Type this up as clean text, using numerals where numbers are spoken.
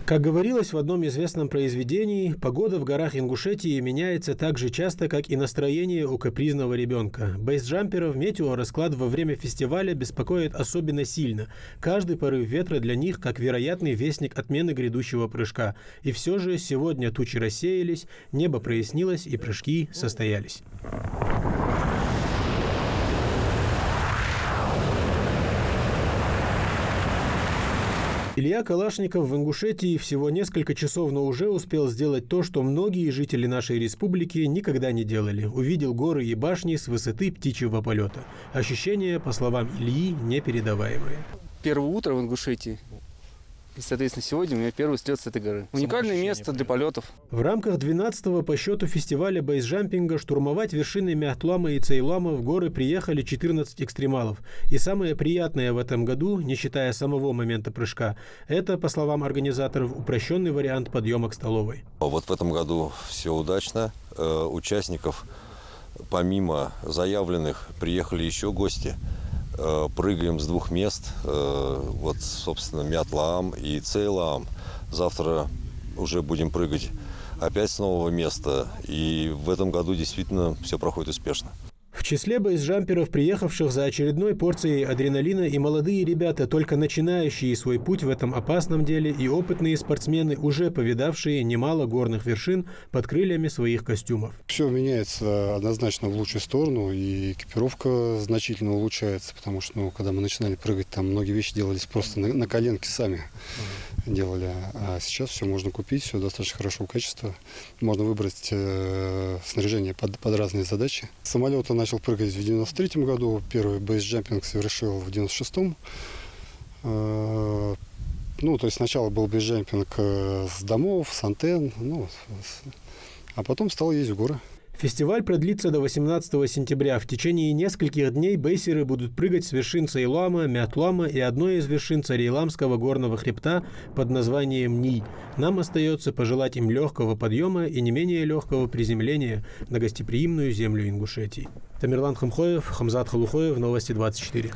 Как говорилось в одном известном произведении, погода в горах Ингушетии меняется так же часто, как и настроение у капризного ребенка. Бейсджамперов метеорасклад во время фестиваля беспокоит особенно сильно. Каждый порыв ветра для них как вероятный вестник отмены грядущего прыжка. И все же сегодня тучи рассеялись, небо прояснилось и прыжки состоялись. Илья Калашников в Ингушетии всего несколько часов, но уже успел сделать то, что многие жители нашей республики никогда не делали. Увидел горы и башни с высоты птичьего полета. Ощущения, по словам Ильи, непередаваемые. Первое утро в Ингушетии. И, соответственно, сегодня у меня первый слет с этой горы. Уникальное место для полетов. В рамках 12-го по счету фестиваля бейсджампинга штурмовать вершины Мятлама и Цейлама в горы приехали 14 экстремалов. И самое приятное в этом году, не считая самого момента прыжка, это, по словам организаторов, упрощенный вариант подъема к столовой. Вот в этом году все удачно. Участников, помимо заявленных, приехали еще гости. Прыгаем с двух мест, вот, собственно, Мятлаам и Цейлаам. Завтра уже будем прыгать опять с нового места, и в этом году действительно все проходит успешно. В числе бейсджамперов, приехавших за очередной порцией адреналина, и молодые ребята, только начинающие свой путь в этом опасном деле, и опытные спортсмены, уже повидавшие немало горных вершин под крыльями своих костюмов. Все меняется однозначно в лучшую сторону, и экипировка значительно улучшается, потому что когда мы начинали прыгать, там многие вещи делались просто на коленке сами делали, а сейчас все можно купить, все достаточно хорошего качества, можно выбрать снаряжение под разные задачи. Самолеты начал прыгать в 93-м году, первый бейсджампинг совершил в 96-м. То есть сначала был бейсджампинг с домов, с антенн, а потом стал ездить в горы. Фестиваль продлится до 18 сентября. В течение нескольких дней бейсеры будут прыгать с вершин Цейлама, Мятлама и одной из вершин Царейламского горного хребта под названием Ни. Нам остается пожелать им легкого подъема и не менее легкого приземления на гостеприимную землю Ингушетии. Тамерлан Хамхоев, Хамзат Халухоев, Новости 24.